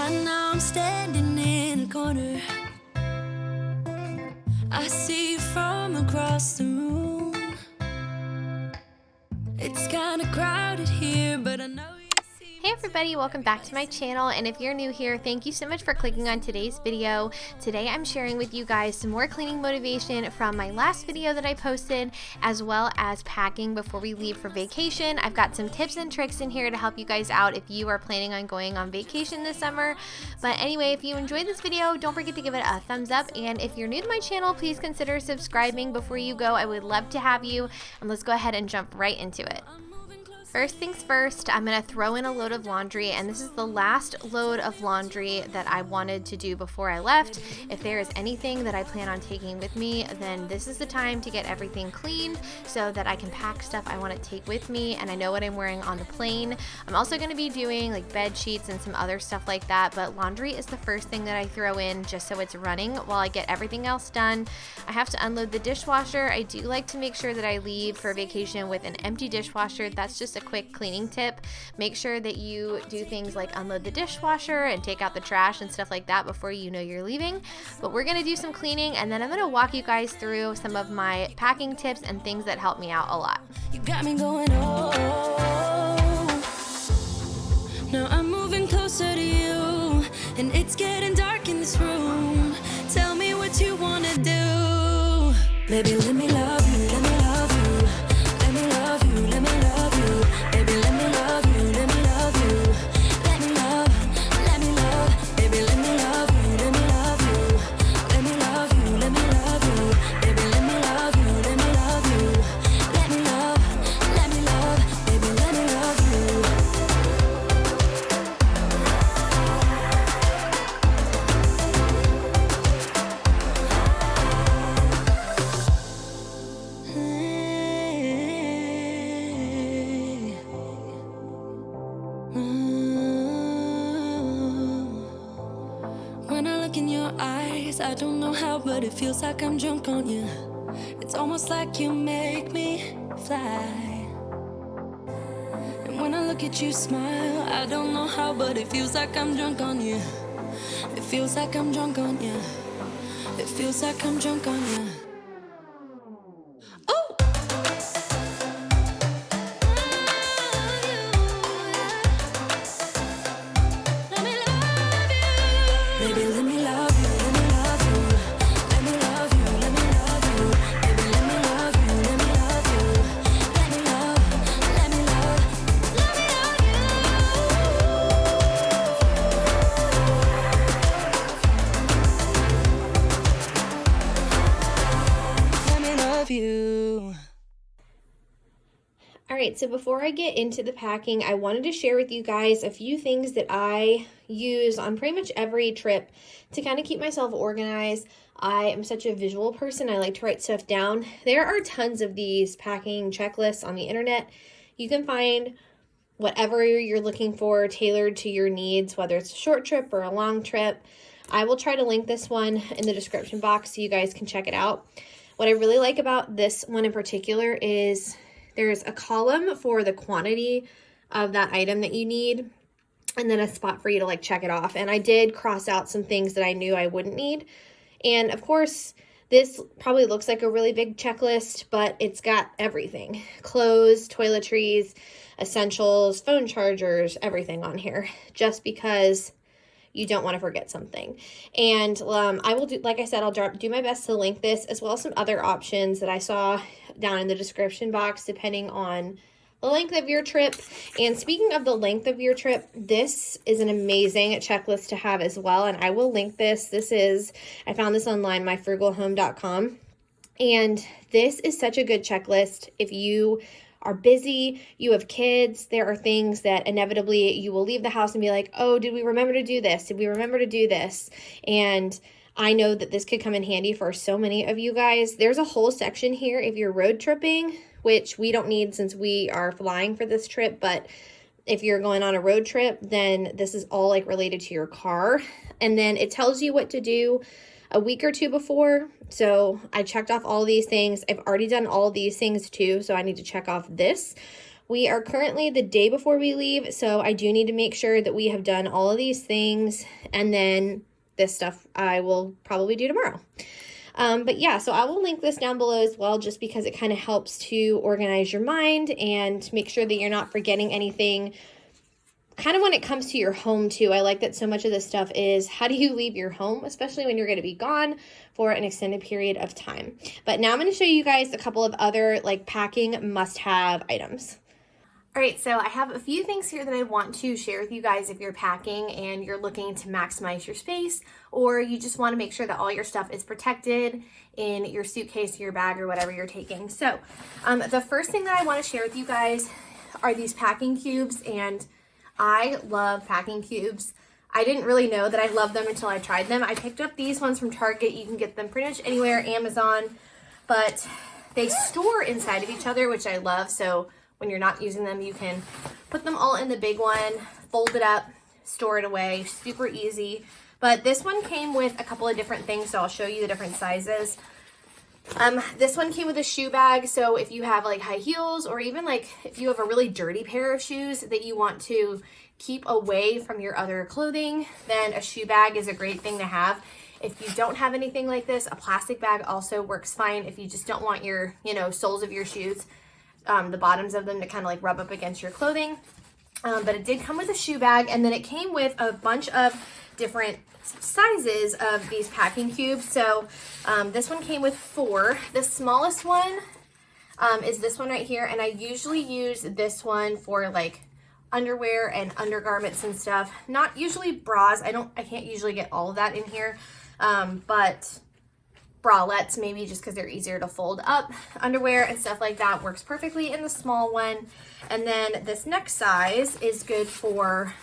Right now I'm standing in a corner. I see you from across the room. It's kinda crowded here, but I know you see. Hey everybody, welcome back to my channel, and if you're new here, thank you so much for clicking on today's video. Today I'm sharing with you guys some more cleaning motivation from my last video that I posted, as well as packing before we leave for vacation. I've got some tips and tricks in here to help you guys out if you are planning on going on vacation this summer. But anyway, if you enjoyed this video, don't forget to give it a thumbs up, and if you're new to my channel, please consider subscribing before you go. I would love to have you, and let's go ahead and jump right into it. First things first, I'm going to throw in a load of laundry, and this is the last load of laundry that I wanted to do before I left. If there is anything that I plan on taking with me, then this is the time to get everything cleaned so that I can pack stuff I want to take with me, and I know what I'm wearing on the plane. I'm also going to be doing like bed sheets and some other stuff like that, but laundry is the first thing that I throw in just so it's running while I get everything else done. I have to unload the dishwasher. I do like to make sure that I leave for vacation with an empty dishwasher. That's just a quick cleaning tip. Make sure that you do things like unload the dishwasher and take out the trash and stuff like that before you know you're leaving. But we're going to do some cleaning, and then I'm going to walk you guys through some of my packing tips and things that help me out a lot. You got me going, oh. Now I'm moving closer to you, and it's getting dark in this room. Tell me what you wanna do. Baby, let me love you, let me love you. Let me love you, let me love you. Baby, let me love you, let me love you. Let me love, let me love. Baby, let me love you, let me love you. Let me love you, let me love you. Baby, let me love you, let me love you. Let me love, let me love. Baby, let me love you. When I look in your eyes, I don't know how, but it feels like I'm drunk on you. It's almost like you make me fly. And when I look at you smile, I don't know how, but it feels like I'm drunk on you. It feels like I'm drunk on you. It feels like I'm drunk on you. Oh! Let me love you. Baby, let me love you, let me love you. Let me love you, let me love you. Baby, let me love you, let me love you. Let me love, let me love. Let me love you. Let me love you. Alright, so before I get into the packing, I wanted to share with you guys a few things that I use on pretty much every trip to kind of keep myself organized. I am such a visual person. I like to write stuff down. There are tons of these packing checklists on the internet. You can find whatever you're looking for tailored to your needs, whether it's a short trip or a long trip. I will try to link this one in the description box so you guys can check it out. What I really like about this one in particular is there's a column for the quantity of that item that you need, and then a spot for you to like check it off. And I did cross out some things that I knew I wouldn't need. And of course, this probably looks like a really big checklist, but it's got everything. Clothes, toiletries, essentials, phone chargers, everything on here, just because you don't want to forget something. And I will do, like I said, I'll do my best to link this, as well as some other options that I saw down in the description box, depending on the length of your trip. And speaking of the length of your trip, this is an amazing checklist to have as well. And I will link this. I found this online, myfrugalhome.com. And this is such a good checklist. If you are busy, you have kids, there are things that inevitably you will leave the house and be like, oh, did we remember to do this? Did we remember to do this? And I know that this could come in handy for so many of you guys. There's a whole section here if you're road tripping, which we don't need since we are flying for this trip, but if you're going on a road trip, then this is all like related to your car. And then it tells you what to do a week or two before. So I checked off all these things. I've already done all these things too, so I need to check off this. We are currently the day before we leave, so I do need to make sure that we have done all of these things, and then this stuff I will probably do tomorrow. But yeah, so I will link this down below as well, just because it kind of helps to organize your mind and make sure that you're not forgetting anything. Kind of when it comes to your home too, I like that so much of this stuff is how do you leave your home, especially when you're going to be gone for an extended period of time. But now I'm going to show you guys a couple of other like packing must-have items. All right, so I have a few things here that I want to share with you guys if you're packing and you're looking to maximize your space, or you just want to make sure that all your stuff is protected in your suitcase, your bag, or whatever you're taking. So the first thing that I want to share with you guys are these packing cubes, and I love packing cubes. I didn't really know that I loved them until I tried them. I picked up these ones from Target. You can get them pretty much anywhere, Amazon, but they store inside of each other, which I love. So when you're not using them, you can put them all in the big one, fold it up, store it away, super easy. But this one came with a couple of different things, so I'll show you the different sizes. This one came with a shoe bag, so if you have like high heels, or even like if you have a really dirty pair of shoes that you want to keep away from your other clothing, then a shoe bag is a great thing to have. If you don't have anything like this, a plastic bag also works fine if you just don't want your, soles of your shoes, the bottoms of them to kind of like rub up against your clothing. But it did come with a shoe bag, and then it came with a bunch of different sizes of these packing cubes. So this one came with 4. The smallest one is this one right here, and I usually use this one for like underwear and undergarments and stuff. Not usually bras. I can't usually get all of that in here, but bralettes maybe, just because they're easier to fold up. Underwear and stuff like that works perfectly in the small one. And then this next size is good for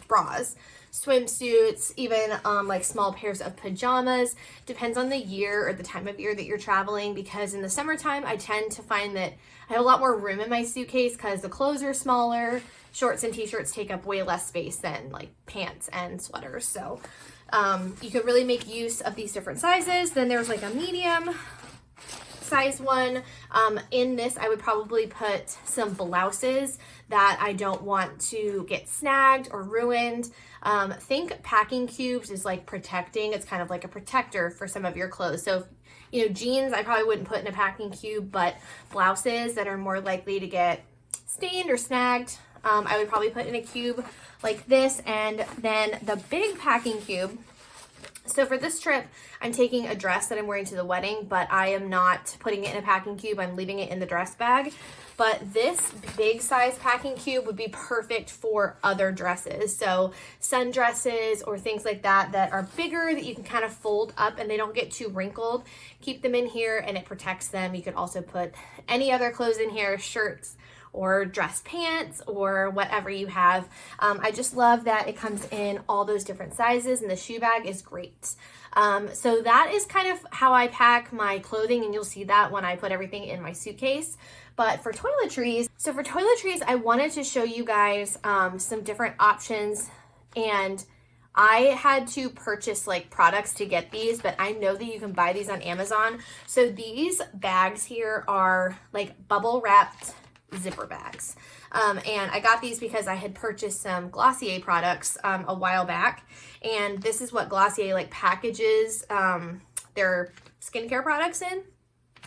bras, swimsuits, even like small pairs of pajamas. Depends on the year or the time of year that you're traveling, because in the summertime I tend to find that I have a lot more room in my suitcase because the clothes are smaller. Shorts and t-shirts take up way less space than like pants and sweaters. So you could really make use of these different sizes. Then there's like a medium size one. In this, I would probably put some blouses that I don't want to get snagged or ruined. Think packing cubes is like protecting. It's kind of like a protector for some of your clothes. So, jeans, I probably wouldn't put in a packing cube, but blouses that are more likely to get stained or snagged, I would probably put in a cube like this. And then the big packing cube. So for this trip, I'm taking a dress that I'm wearing to the wedding, but I am not putting it in a packing cube. I'm leaving it in the dress bag. But this big size packing cube would be perfect for other dresses. So sundresses or things like that that are bigger, that you can kind of fold up and they don't get too wrinkled. Keep them in here and it protects them. You could also put any other clothes in here, shirts or dress pants or whatever you have. I just love that it comes in all those different sizes, and the shoe bag is great. So that is kind of how I pack my clothing, and you'll see that when I put everything in my suitcase. But for toiletries, I wanted to show you guys some different options, and I had to purchase like products to get these, but I know that you can buy these on Amazon. So these bags here are like bubble wrapped zipper bags. And I got these because I had purchased some Glossier products a while back, and this is what Glossier like packages their skincare products in.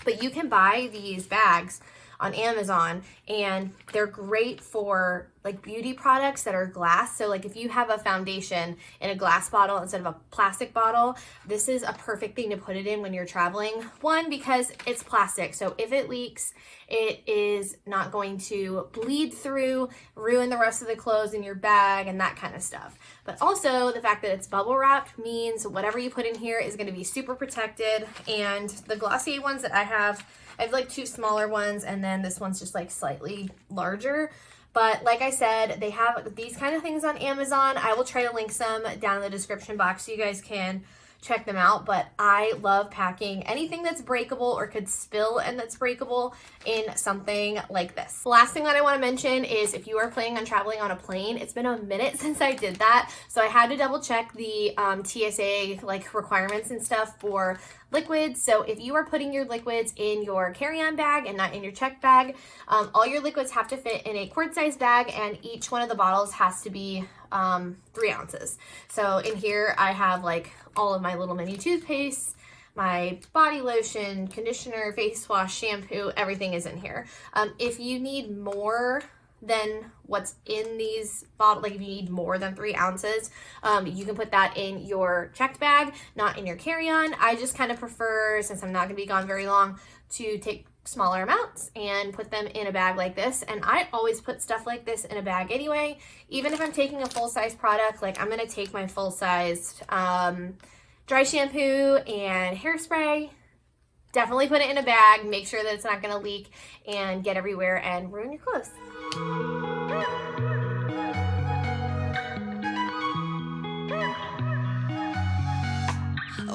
But you can buy these bags on Amazon, and they're great for like beauty products that are glass. So like if you have a foundation in a glass bottle instead of a plastic bottle, this is a perfect thing to put it in when you're traveling. One, because it's plastic, so if it leaks, it is not going to bleed through, ruin the rest of the clothes in your bag and that kind of stuff. But also the fact that it's bubble wrapped means whatever you put in here is going to be super protected. And the Glossier ones that I have like 2 smaller ones, and then this one's just like slightly larger. But like I said, they have these kind of things on Amazon. I will try to link some down in the description box so you guys can check them out. But I love packing anything that's breakable or could spill and that's breakable in something like this. The last thing that I want to mention is if you are planning on traveling on a plane, it's been a minute since I did that, so I had to double check the TSA like requirements and stuff for liquids. So if you are putting your liquids in your carry-on bag and not in your checked bag, all your liquids have to fit in a quart-sized bag, and each one of the bottles has to be 3 ounces. So in here I have like all of my little mini toothpaste, my body lotion, conditioner, face wash, shampoo, everything is in here. If you need more than what's in these bottles, like if you need more than 3 ounces, you can put that in your checked bag, not in your carry-on. I just kind of prefer, since I'm not going to be gone very long, to take smaller amounts and put them in a bag like this. And I always put stuff like this in a bag anyway. Even if I'm taking a full-size product, like I'm going to take my full-sized dry shampoo and hairspray, definitely put it in a bag, make sure that it's not going to leak and get everywhere and ruin your clothes.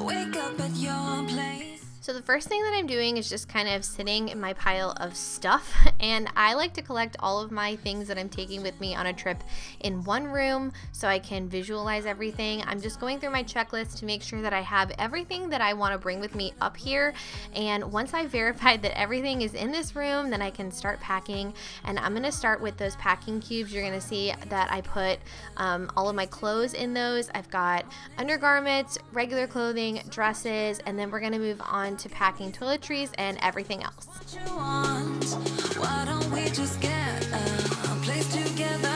Wake up at your place. So the first thing that I'm doing is just kind of sitting in my pile of stuff, and I like to collect all of my things that I'm taking with me on a trip in one room so I can visualize everything. I'm just going through my checklist to make sure that I have everything that I want to bring with me up here, and once I've verified that everything is in this room, then I can start packing. And I'm going to start with those packing cubes. You're going to see that I put all of my clothes in those. I've got undergarments, regular clothing, dresses, and then we're going to move on to packing toiletries and everything else. What you want? Why don't we just get a place together?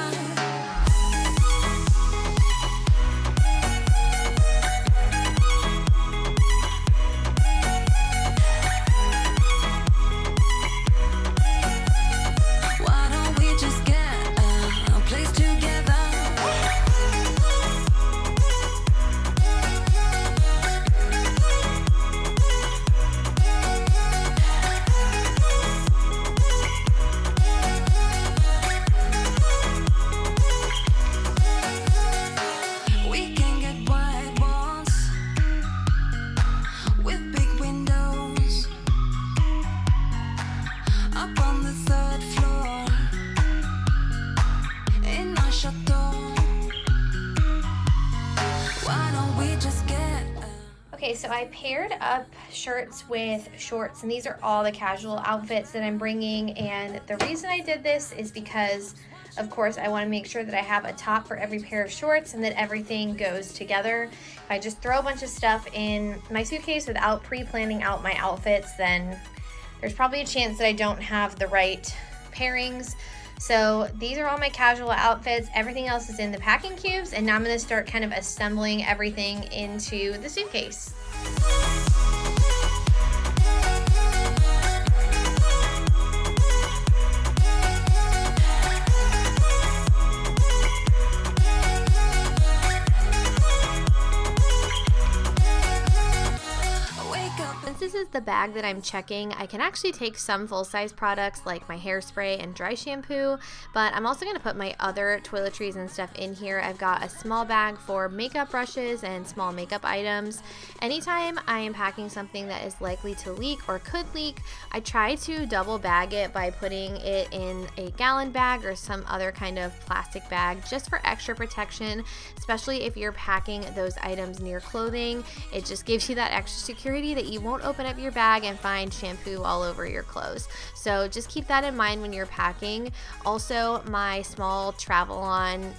Why don't we just get a place together? Okay, so I paired up shirts with shorts, and these are all the casual outfits that I'm bringing. And the reason I did this is because, of course, I want to make sure that I have a top for every pair of shorts and that everything goes together. If I just throw a bunch of stuff in my suitcase without pre-planning out my outfits, then there's probably a chance that I don't have the right pairings. So these are all my casual outfits. Everything else is in the packing cubes, and now I'm going to start kind of assembling everything into the suitcase. This is the bag that I'm checking. I can actually take some full-size products like my hairspray and dry shampoo, but I'm also going to put my other toiletries and stuff in here. I've got a small bag for makeup brushes and small makeup items. Anytime I am packing something that is likely to leak or could leak, I try to double bag it by putting it in a gallon bag or some other kind of plastic bag just for extra protection, especially if you're packing those items near clothing. It just gives you that extra security that you won't open up your bag and find shampoo all over your clothes. So just keep that in mind when you're packing. Also, my small travel on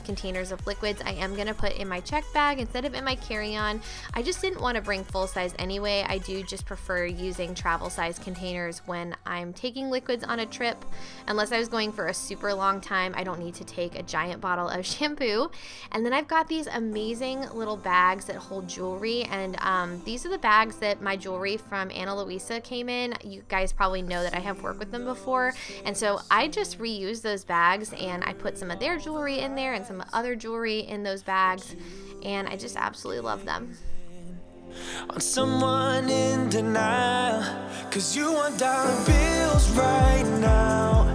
containers of liquids I am going to put in my check bag instead of in my carry-on. I just didn't want to bring full size anyway. I do just prefer using travel size containers when I'm taking liquids on a trip. Unless I was going for a super long time, I don't need to take a giant bottle of shampoo. And then I've got these amazing little bags that hold jewelry, and these are the bags that my jewelry from Ana Luisa came in. You guys probably know that I have worked with them before, and so I just reused those bags and I put some of their jewelry in there and some other jewelry in those bags, and I just absolutely love them. On someone in denial, 'cause you want dollar bills right now,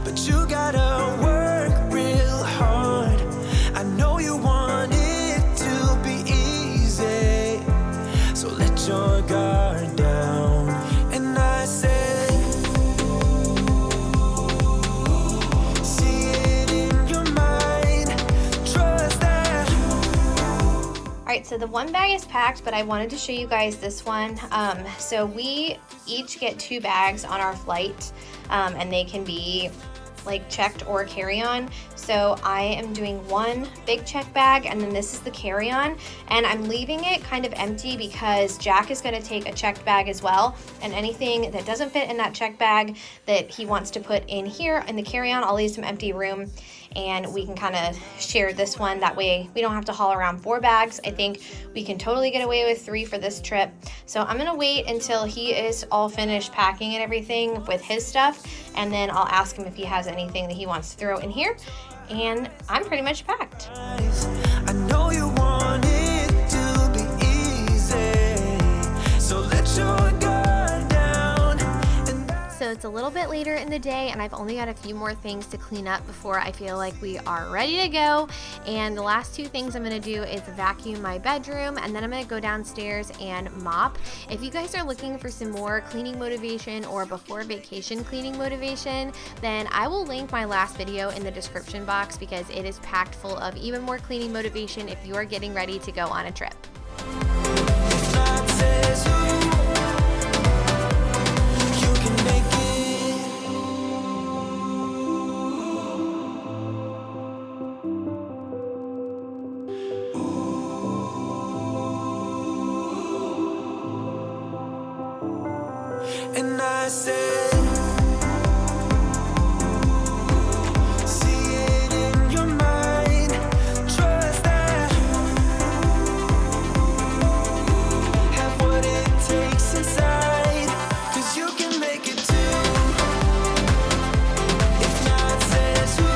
but you gotta work real hard. I know you want it to be easy, the one bag is packed, but I wanted to show you guys this one. So we each get 2 bags on our flight, and they can be like checked or carry-on. So I am doing one big check bag, and then this is the carry-on, and I'm leaving it kind of empty because Jack is going to take a checked bag as well, and anything that doesn't fit in that checked bag that he wants to put in here in the carry-on, I'll leave some empty room, and we can kind of share this one. That way we don't have to haul around 4 bags. I think we can totally get away with 3 for this trip. So I'm gonna wait until he is all finished packing and everything with his stuff, and then I'll ask him if he has anything that he wants to throw in here. And I'm pretty much packed. I know you want it to be easy, so let your guard down. So it's a little bit later in the day, and I've only got a few more things to clean up before I feel like we are ready to go. And the last 2 things I'm going to do is vacuum my bedroom, and then I'm going to go downstairs and mop. If you guys are looking for some more cleaning motivation or before vacation cleaning motivation, then I will link my last video in the description box because it is packed full of even more cleaning motivation if you are getting ready to go on a trip. And I said, see it in your mind, trust that, have what it takes inside, 'cause you can make it too. If not, says who?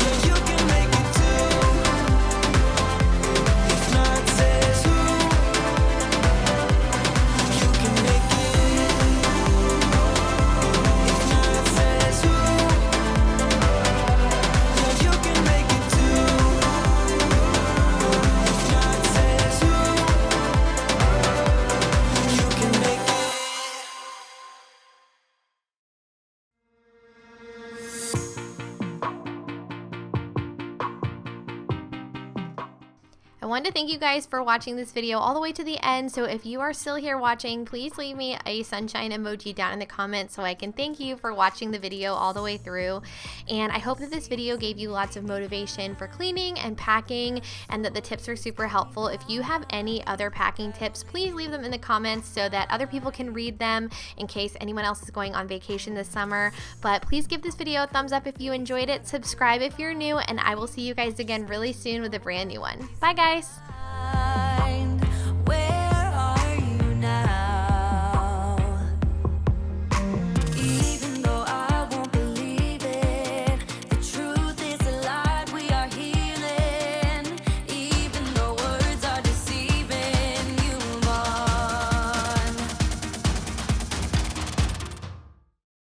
Yeah, you can make it too. If not, says who? I wanted to thank you guys for watching this video all the way to the end. So if you are still here watching, please leave me a sunshine emoji down in the comments so I can thank you for watching the video all the way through. And I hope that this video gave you lots of motivation for cleaning and packing, and that the tips were super helpful. If you have any other packing tips, please leave them in the comments so that other people can read them in case anyone else is going on vacation this summer. But please give this video a thumbs up if you enjoyed it, subscribe if you're new, and I will see you guys again really soon with a brand new one. Bye guys!